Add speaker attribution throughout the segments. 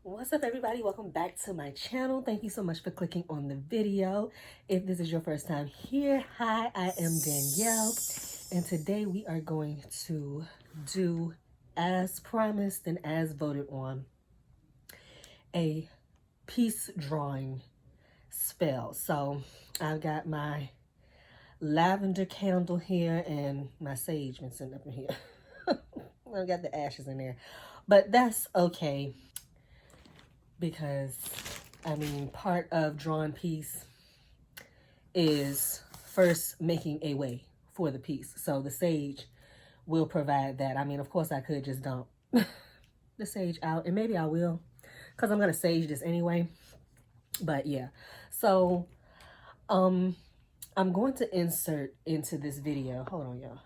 Speaker 1: What's up, everybody? Welcome back to my channel. Thank you so much for clicking on the video. If this is your first time here, hi, I am Danielle, and today we are going to do, as promised and as voted on, a peace drawing spell. So I've got my lavender candle here and my sage been sitting up in here. I've got the ashes in there, but that's okay. Because, I mean, part of drawing peace is first making a way for the peace. So the sage will provide that. I mean, of course, I could just dump the sage out, and maybe I will, because I'm going to sage this anyway. But yeah, so I'm going to insert into this video. Hold on, y'all.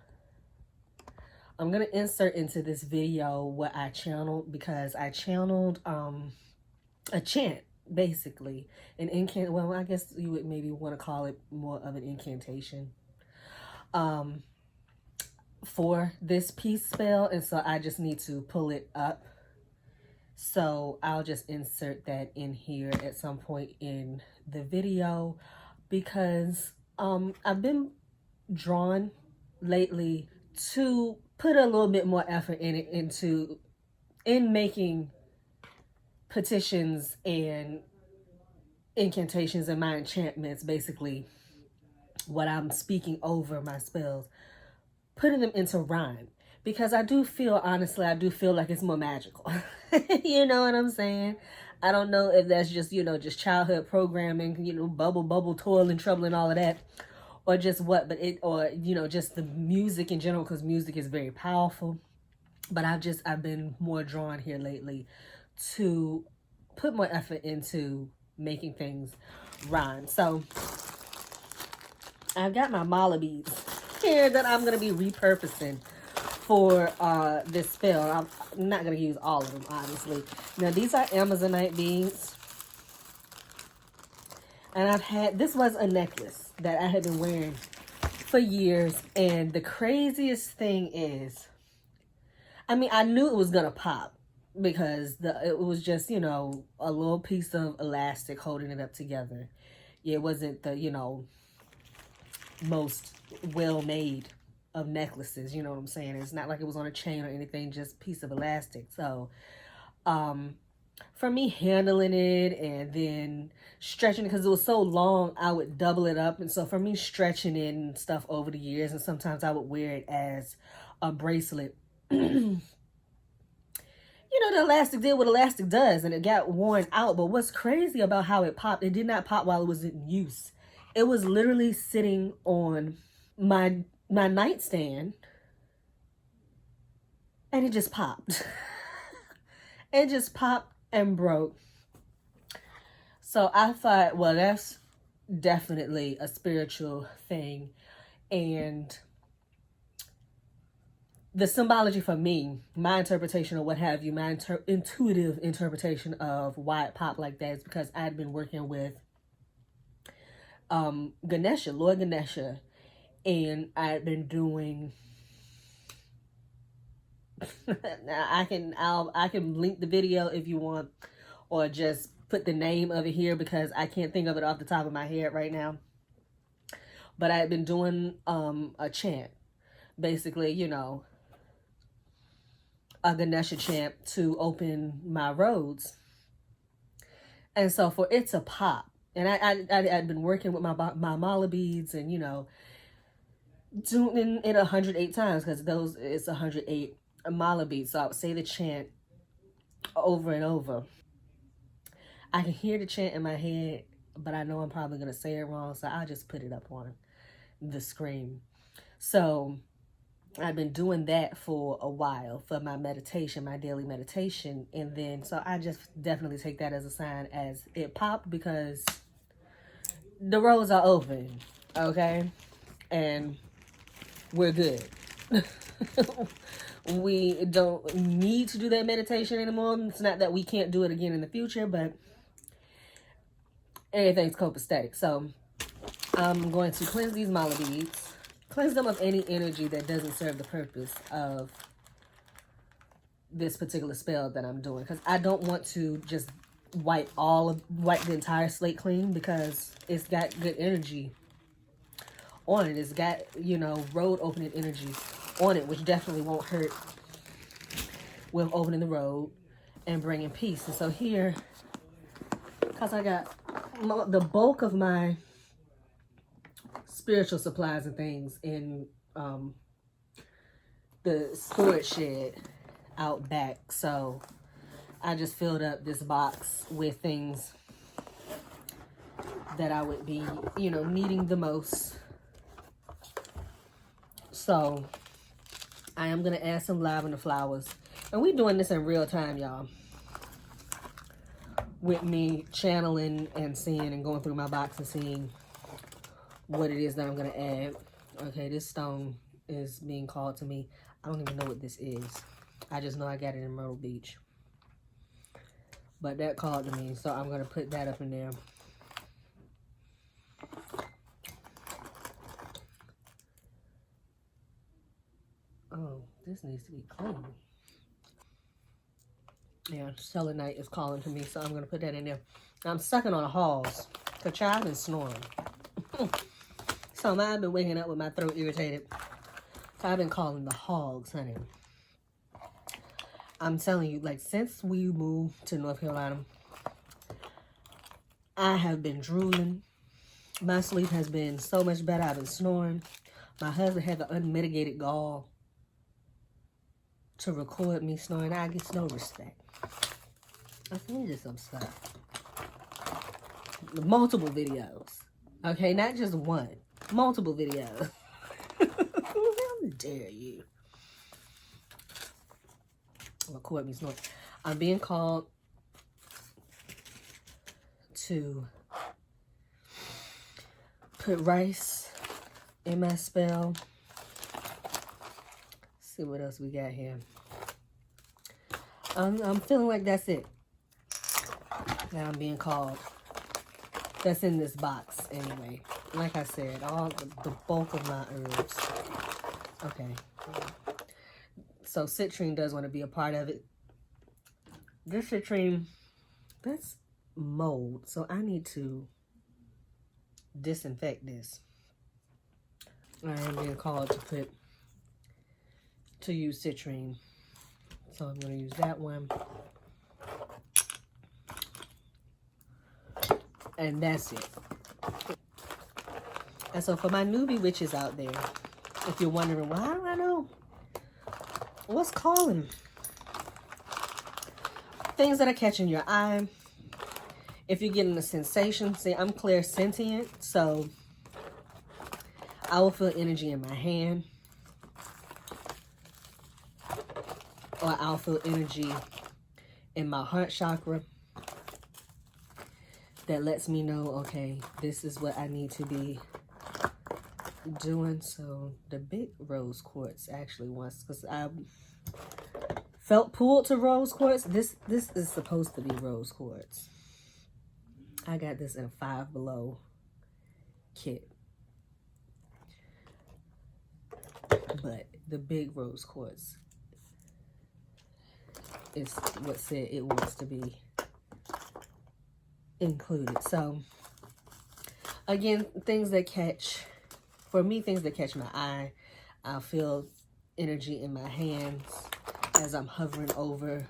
Speaker 1: I'm going to insert into this video what I channeled, because I channeled a chant, basically an well, I guess you would maybe want to call it more of an incantation for this peace spell, and so I just need to pull it up. So I'll just insert that in here at some point in the video, because I've been drawn lately to put a little bit more effort in making petitions and incantations and my enchantments, basically what I'm speaking over my spells, putting them into rhyme, because I do feel, honestly, I do feel like it's more magical. You know what I'm saying? I don't know if that's just, just childhood programming, bubble, toil and trouble and all of that, or just what, but just the music in general, because music is very powerful. But I've been more drawn here lately to put more effort into making things rhyme. So I've got my mala beads here that I'm going to be repurposing for this spell. I'm not going to use all of them, obviously. Now, these are Amazonite beads. And this was a necklace that I had been wearing for years. And the craziest thing is, I mean, I knew it was going to pop, because it was just, a little piece of elastic holding it up together. It wasn't the, most well-made of necklaces, you know what I'm saying? It's not like it was on a chain or anything, just piece of elastic. So, for me handling it and then stretching it, because it was so long, I would double it up. And so for me stretching it and stuff over the years, and sometimes I would wear it as a bracelet. The elastic did what elastic does, and it got worn out. But what's crazy about how it popped, it did not pop while it was in use. It was literally sitting on my nightstand, and it just popped. It just popped and broke. So I thought, well, that's definitely a spiritual thing. And the symbology for me, my interpretation or what have you, my intuitive interpretation of why it popped like that is because I had been working with Ganesha, Lord Ganesha, and I had been doing. Now I can link the video if you want, or just put the name of it here, because I can't think of it off the top of my head right now. But I had been doing a chant, basically, a Ganesha chant to open my roads. And so for it to pop, and I'd been working with my mala beads, and doing it 108 times, because it's 108 mala beads. So I would say the chant over and over. I can hear the chant in my head, but I know I'm probably going to say it wrong, so I'll just put it up on the screen. So I've been doing that for a while for my meditation, my daily meditation. And then, so I just definitely take that as a sign as it popped, because the roads are open, okay? And we're good. We don't need to do that meditation anymore. It's not that we can't do it again in the future, but everything's copacetic. So I'm going to cleanse these mala beads. Cleanse them of any energy that doesn't serve the purpose of this particular spell that I'm doing, because I don't want to just wipe the entire slate clean, because it's got good energy on it. It's got, you know, road opening energy on it, which definitely won't hurt with opening the road and bringing peace. And so here, because I got the bulk of my spiritual supplies and things in the storage shed out back, so I just filled up this box with things that I would be, you know, needing the most. So I am going to add some lavender flowers. And we're doing this in real time, y'all. With me channeling and seeing and going through my box and seeing what it is that I'm going to add. Okay, this stone is being called to me. I don't even know what this is. I just know I got it in Myrtle Beach. But that called to me, so I'm going to put that up in there. Oh, this needs to be clean. Yeah, selenite is calling to me, so I'm going to put that in there. I'm sucking on the halls. The child is snoring. So I've been waking up with my throat irritated. So I've been calling the hogs, honey. I'm telling you, like, since we moved to North Carolina, I have been drooling. My sleep has been so much better. I've been snoring. My husband had the unmitigated gall to record me snoring. I get no respect. I think just some stuff. Multiple videos. Okay, not just one. Multiple videos. How dare you? Record me snoring. I'm being called to put rice in my spell. See what else we got here. I'm feeling like that's it. That I'm being called. That's in this box anyway. Like I said, all the bulk of my herbs. Okay. So citrine does want to be a part of it. This citrine, that's mold. So I need to disinfect this. I am being called to use citrine. So I'm going to use that one. And that's it. And so for my newbie witches out there, if you're wondering, well, how do I know what's calling? Things that are catching your eye. If you're getting a sensation, see, I'm clairsentient, so I will feel energy in my hand. Or I'll feel energy in my heart chakra that lets me know, okay, this is what I need to be doing. So the big rose quartz actually wants, because I felt pulled to rose quartz. This is supposed to be rose quartz. I got this in a 5 Below kit. But the big rose quartz is what said it wants to be included. So again, things that catch, for me, things that catch my eye. I'll feel energy in my hands as I'm hovering over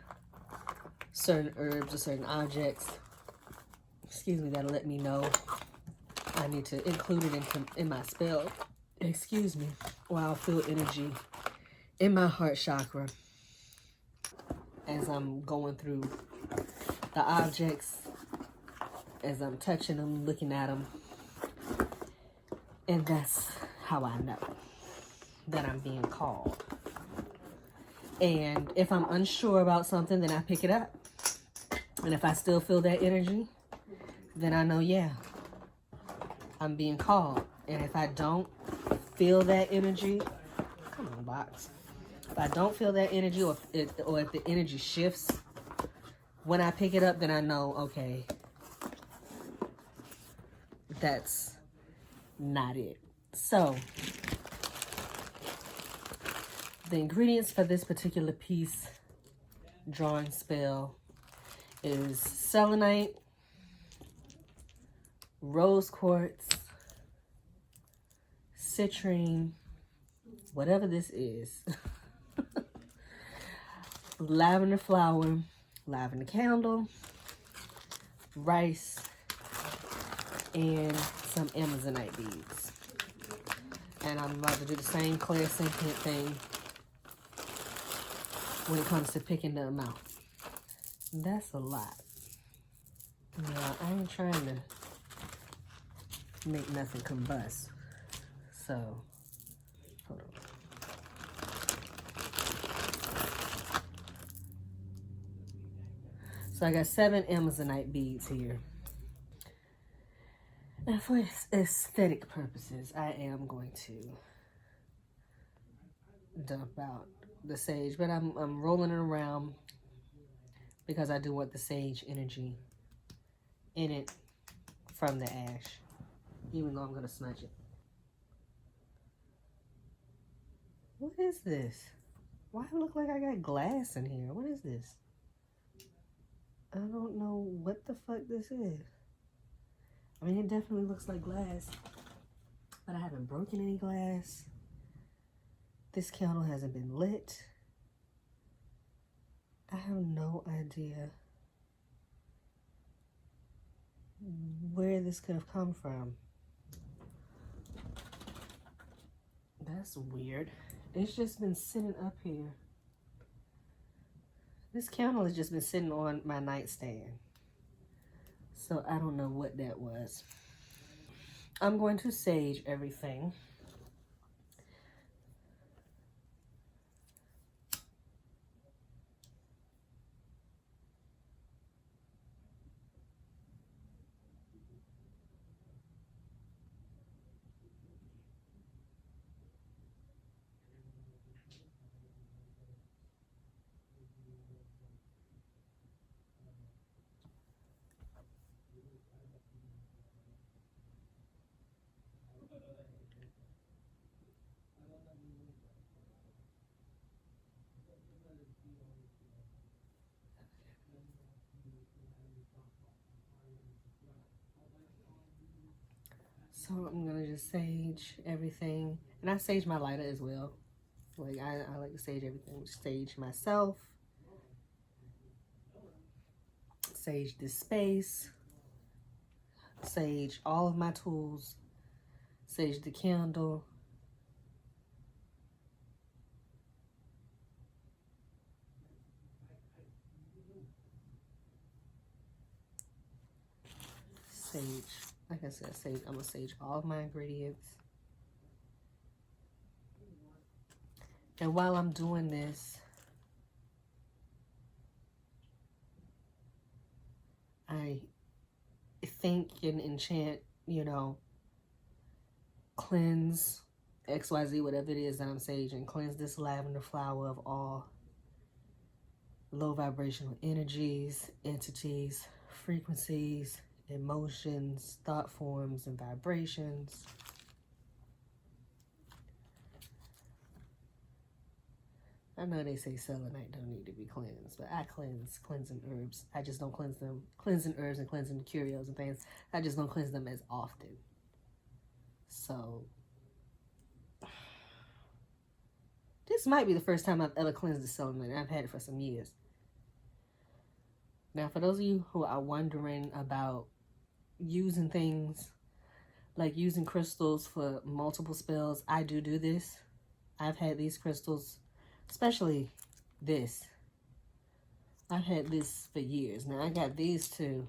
Speaker 1: certain herbs or certain objects. Excuse me, that'll let me know I need to include it in my spell. Excuse me. Or I'll feel energy in my heart chakra as I'm going through the objects, as I'm touching them, looking at them. And that's how I know that I'm being called. And if I'm unsure about something, then I pick it up. And if I still feel that energy, then I know, yeah, I'm being called. And if I don't feel that energy, come on, box. If I don't feel that energy, or if the energy shifts when I pick it up, then I know, okay, that's not it. So the ingredients for this particular piece drawing spell is selenite, rose quartz, citrine, whatever this is, lavender flower, lavender candle, rice, and some Amazonite beads. And I'm about to do the same clairsentient thing when it comes to picking them out. That's a lot. Now, I ain't trying to make nothing combust. So, hold on. So I got 7 Amazonite beads here. And for aesthetic purposes, I am going to dump out the sage, but I'm rolling it around because I do want the sage energy in it from the ash, even though I'm gonna smudge it. What is this? Why do it look like I got glass in here? What is this? I don't know what the fuck this is. I mean, it definitely looks like glass, but I haven't broken any glass. This candle hasn't been lit. I have no idea where this could have come from. That's weird. It's just been sitting up here. This candle has just been sitting on my nightstand. So I don't know what that was. I'm going to sage everything. So I'm gonna just sage everything. And I sage my lighter as well. Like I like to sage everything. Sage myself. Sage this space. Sage all of my tools. Sage the candle. Sage, like I said, sage. I'm gonna sage all of my ingredients. And while I'm doing this, I think and enchant, you know, cleanse XYZ, whatever it is that I'm saging, cleanse this lavender flower of all low vibrational energies, entities, frequencies, emotions, thought forms, and vibrations. I know they say selenite don't need to be cleansed, but I cleanse cleansing herbs. I just don't cleanse them. Cleansing herbs and cleansing curios and things, I just don't cleanse them as often. So, this might be the first time I've ever cleansed the selenite. I've had it for some years. Now, for those of you who are wondering about using things, like using crystals for multiple spells, I do this. I've had these crystals, especially this. I've had this for years. Now, I got these two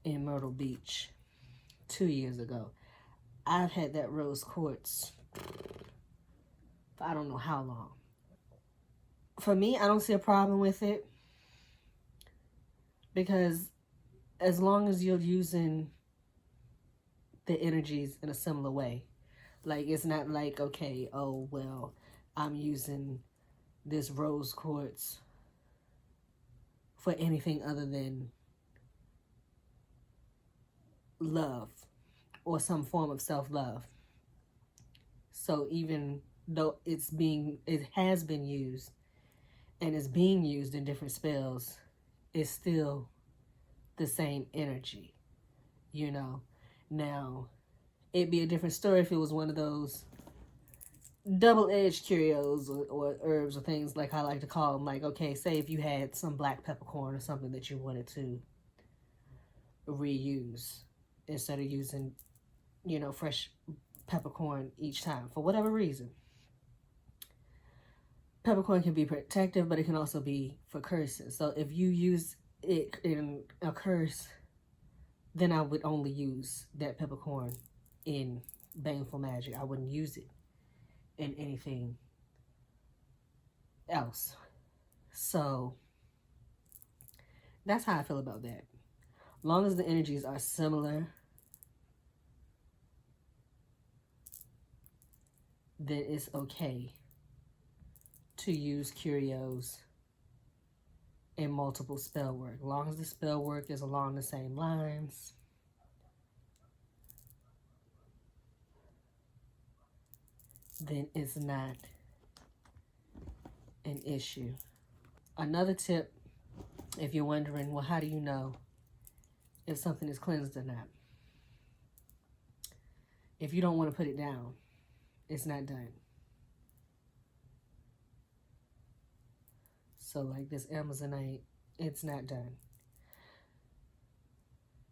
Speaker 1: in Myrtle Beach 2 years ago. I've had that rose quartz for I don't know how long. For me, I don't see a problem with it, because as long as you're using the energies in a similar way, like it's not like, okay, oh, well, I'm using this rose quartz for anything other than love or some form of self-love. So even though it has been used and is being used in different spells, it's still the same energy, you know. Now, it'd be a different story if it was one of those double-edged curios or herbs or things, like I like to call them. Like, okay, say if you had some black peppercorn or something that you wanted to reuse instead of using, you know, fresh peppercorn each time for whatever reason. Peppercorn can be protective, but it can also be for curses. So if you use it in a curse, then I would only use that peppercorn in baneful magic. I wouldn't use it in anything else. So that's how I feel about that. Long as the energies are similar, then it's okay to use curios in multiple spell work. Long as the spell work is along the same lines, then it's not an issue. Another tip, if you're wondering, well, how do you know if something is cleansed or not? If you don't want to put it down, it's not done. So like this Amazonite, it's not done.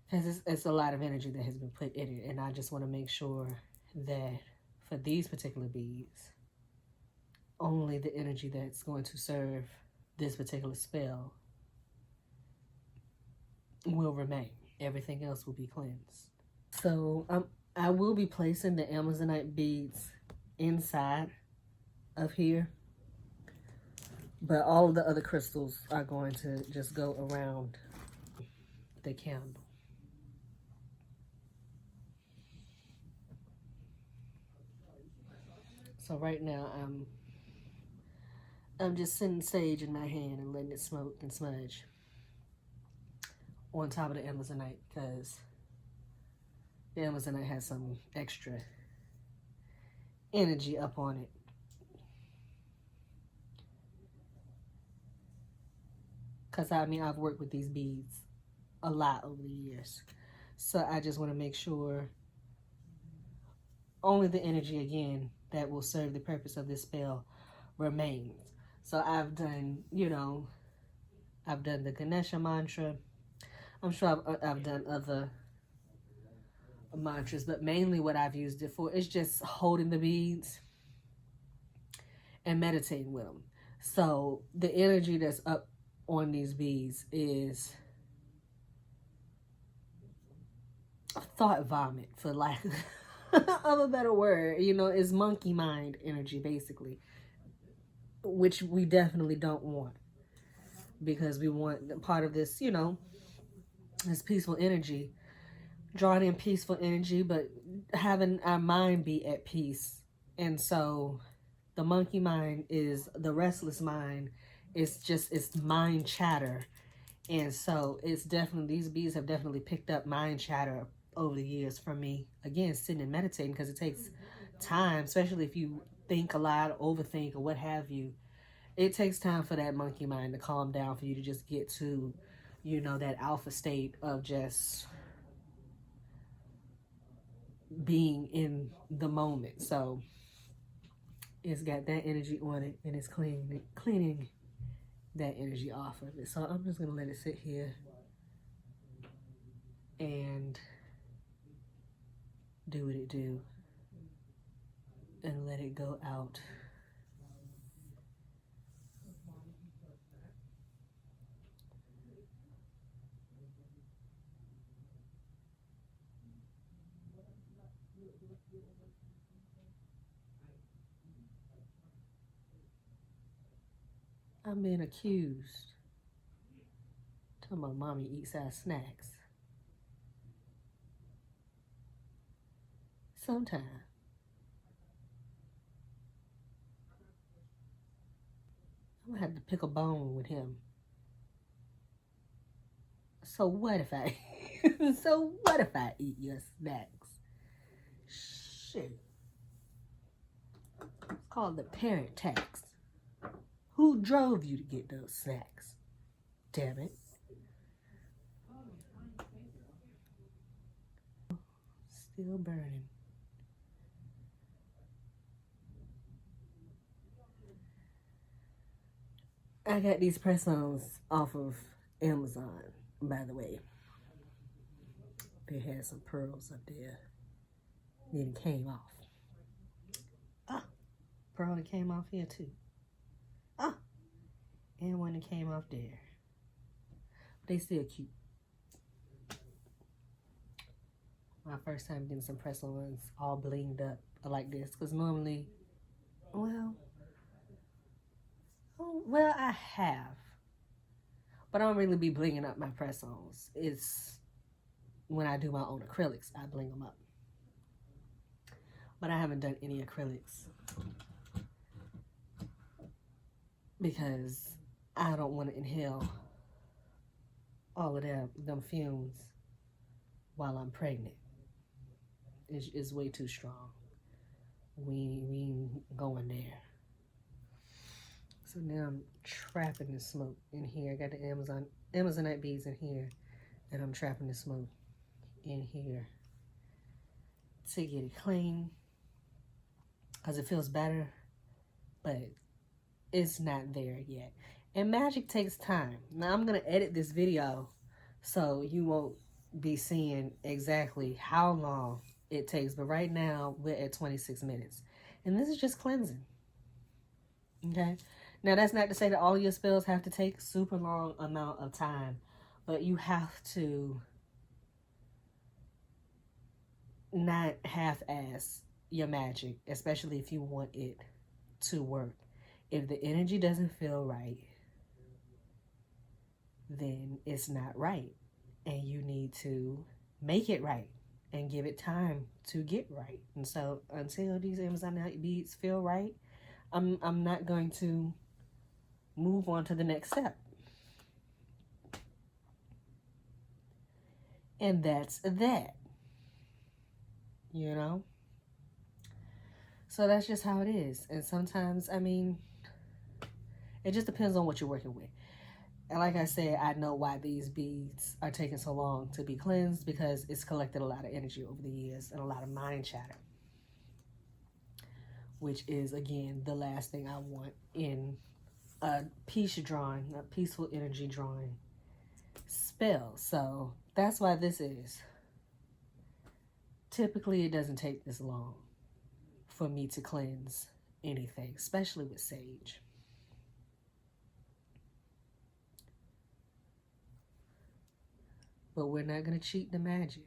Speaker 1: Because it's a lot of energy that has been put in it. And I just want to make sure that for these particular beads, only the energy that's going to serve this particular spell will remain. Everything else will be cleansed. So I will be placing the Amazonite beads inside of here, but all of the other crystals are going to just go around the candle. So right now I'm just sitting sage in my hand and letting it smoke and smudge on top of the Amazonite, because the Amazonite has some extra energy up on it. Because I mean, I've worked with these beads a lot over the years. So I just want to make sure only the energy, again, that will serve the purpose of this spell remains. So I've done, you know, I've done the Ganesha mantra. I'm sure I've done other mantras, but mainly what I've used it for is just holding the beads and meditating with them. So the energy that's up on these beads is thought vomit, for lack of a better word. You know, it's monkey mind energy, basically, which we definitely don't want, because we want part of this, you know, this peaceful energy, drawing in peaceful energy, but having our mind be at peace. And so the monkey mind is the restless mind. It's just, it's mind chatter. And so it's definitely, these beads have definitely picked up mind chatter over the years for me. Again, sitting and meditating, because it takes time, especially if you think a lot, overthink, or what have you. It takes time for that monkey mind to calm down, for you to just get to, you know, that alpha state of just being in the moment. So it's got that energy on it, and it's cleaning that energy off of it. So I'm just gonna let it sit here and do what it do and let it go out. I'm being accused. Talking about mommy eats our snacks. Sometime. I'm gonna have to pick a bone with him. So what if I so what if I eat your snacks? Shit. It's called the parent tax. Who drove you to get those snacks? Damn it. Still burning. I got these press-ons off of Amazon, by the way. They had some pearls up there. Then it came off. Ah, pearl that came off here too. Ah, and one that came off there. They still cute. My first time getting some press-ons all blinged up like this, because normally, well, I have, but I don't really be blinging up my press-ons. It's when I do my own acrylics, I bling them up. But I haven't done any acrylics because I don't want to inhale all of them fumes while I'm pregnant. It's way too strong. We ain't going there. So now I'm trapping the smoke in here. I got the Amazonite beads in here, and I'm trapping the smoke in here to get it clean, because it feels better, but it's not there yet. And magic takes time. Now I'm gonna edit this video so you won't be seeing exactly how long it takes, but right now we're at 26 minutes, and this is just cleansing. Okay, now that's not to say that all your spells have to take super long amount of time, but you have to not half-ass your magic, especially if you want it to work. If the energy doesn't feel right, then it's not right, and you need to make it right and give it time to get right. And so until these Amazonite beads feel right, I'm not going to move on to the next step. And that's that. You know? So that's just how it is. And sometimes, I mean, it just depends on what you're working with. And like I said, I know why these beads are taking so long to be cleansed, because it's collected a lot of energy over the years and a lot of mind chatter, which is, again, the last thing I want in a peace drawing, a peaceful energy drawing spell. So that's why this is. Typically, it doesn't take this long for me to cleanse anything, especially with sage. But we're not going to cheat the magic.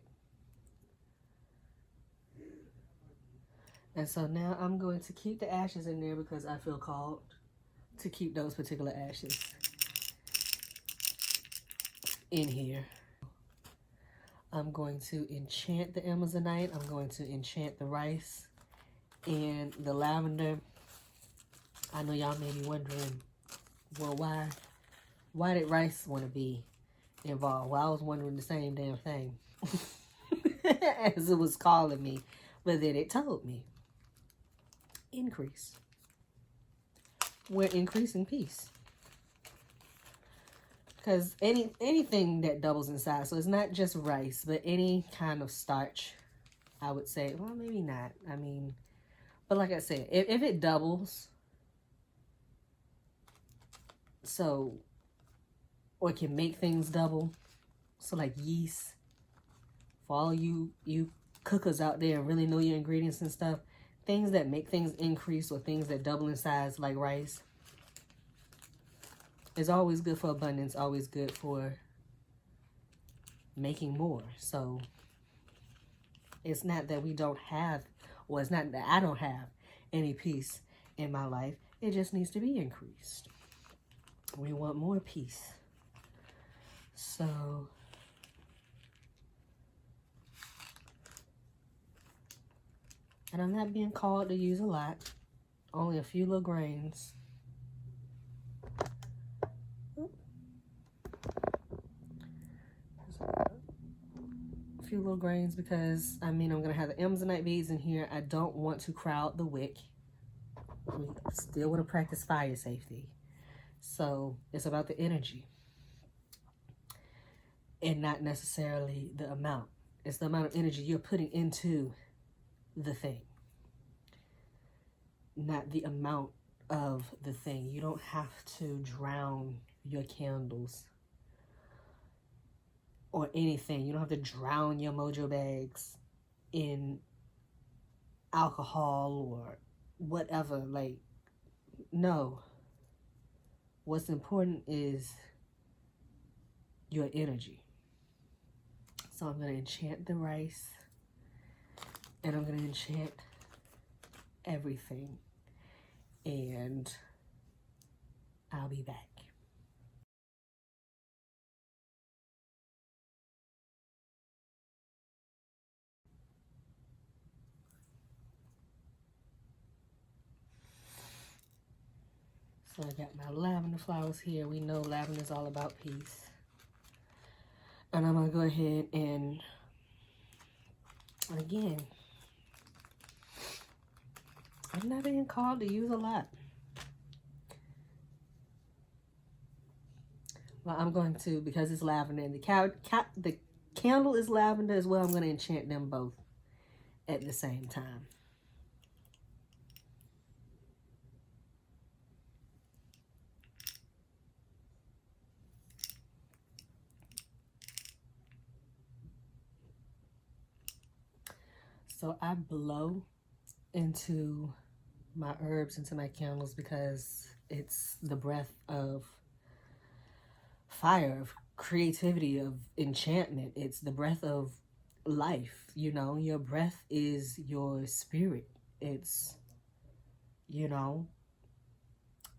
Speaker 1: And so now I'm going to keep the ashes in there because I feel called to keep those particular ashes in here. I'm going to enchant the Amazonite. I'm going to enchant the rice and the lavender. I know y'all may be wondering, well, why did rice want to be involved? Well, I was wondering the same damn thing as it was calling me, but then it told me, increase. We're increasing peace. Because anything that doubles in size, so it's not just rice, but any kind of starch, I would say. Well, maybe not. I mean, but like I said, if it doubles, so, or it can make things double, so like yeast, for all you cookers out there and really know your ingredients and stuff, things that make things increase or things that double in size like rice, is always good for abundance, always good for making more. So it's not that we don't have, or it's not that I don't have any peace in my life. It just needs to be increased. We want more peace. So and I'm not being called to use a lot, only a few little grains. A few little grains, because I mean, I'm gonna have the Amazonite beads in here. I don't want to crowd the wick. We still want to practice fire safety. So it's about the energy and not necessarily the amount. It's the amount of energy you're putting into the thing, not the amount of the thing. You don't have to drown your candles or anything. You don't have to drown your mojo bags in alcohol or whatever. Like, no. What's important is your energy. So I'm going to enchant the rice, and I'm going to enchant everything, and I'll be back. So I got my lavender flowers here. We know lavender is all about peace. And I'm going to go ahead and, again, I'm not being called to use a lot. Well, I'm going to, because it's lavender and the candle is lavender as well, I'm going to enchant them both at the same time. So I blow into my herbs, into my candles, because it's the breath of fire, of creativity, of enchantment. It's the breath of life. You know, your breath is your spirit. It's, you know,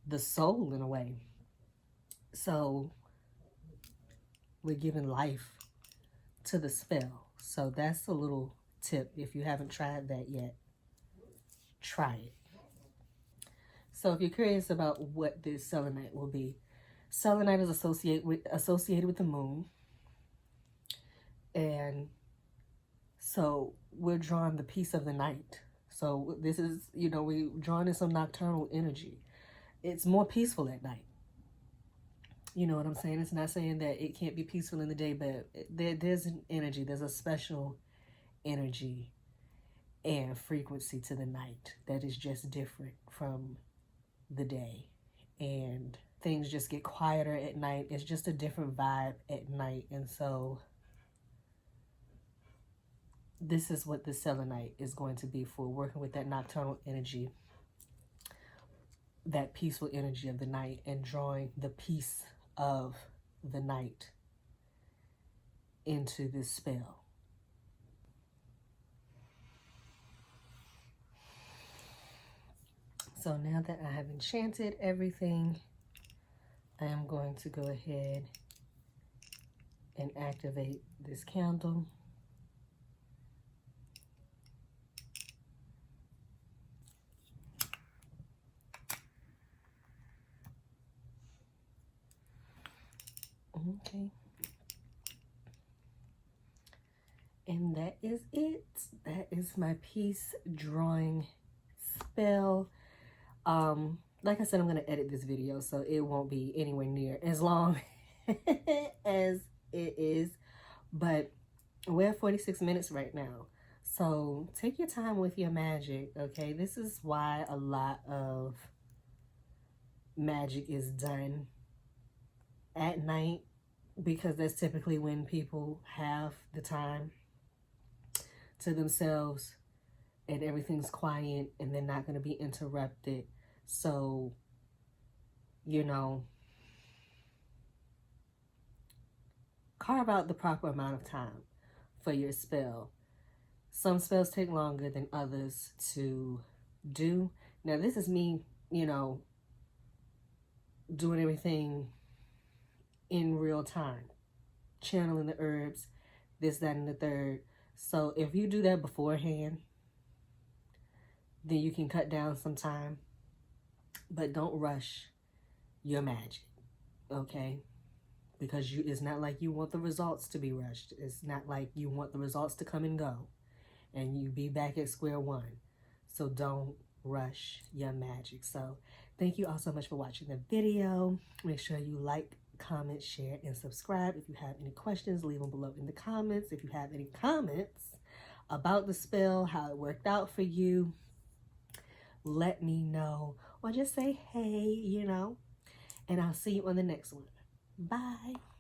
Speaker 1: the soul in a way. So we're giving life to the spell. So that's a little tip. If you haven't tried that yet, try it. So if you're curious about what this selenite will be, selenite is associated with the moon. And so we're drawing the peace of the night. So this is, you know, we're drawing in some nocturnal energy. It's more peaceful at night. You know what I'm saying? It's not saying that it can't be peaceful in the day, but there's an energy. There's a special energy and frequency to the night that is just different from the day. And things just get quieter at night. It's just a different vibe at night. And so this is what the selenite is going to be for, working with that nocturnal energy, that peaceful energy of the night, and drawing the peace of the night into this spell. So now that I have enchanted everything, I am going to go ahead and activate this candle. Okay. And that is it. That is my peace drawing spell. Like I said, I'm going to edit this video, so it won't be anywhere near as long as it is. But we're at 46 minutes right now. So take your time with your magic, okay? This is why a lot of magic is done at night, because that's typically when people have the time to themselves and everything's quiet and they're not going to be interrupted. So, you know, carve out the proper amount of time for your spell. Some spells take longer than others to do. Now, this is me, you know, doing everything in real time, channeling the herbs, this, that, and the third. So if you do that beforehand, then you can cut down some time, but don't rush your magic, okay? Because it's not like you want the results to be rushed. It's not like you want the results to come and go and you be back at square one. So don't rush your magic. So Thank you all so much for watching the video. Make sure you like, comment, share, and subscribe. If you have any questions, leave them below in the comments. If you have any comments about the spell, how it worked out for you, let me know. Or just say, hey, you know. And I'll see you on the next one. Bye.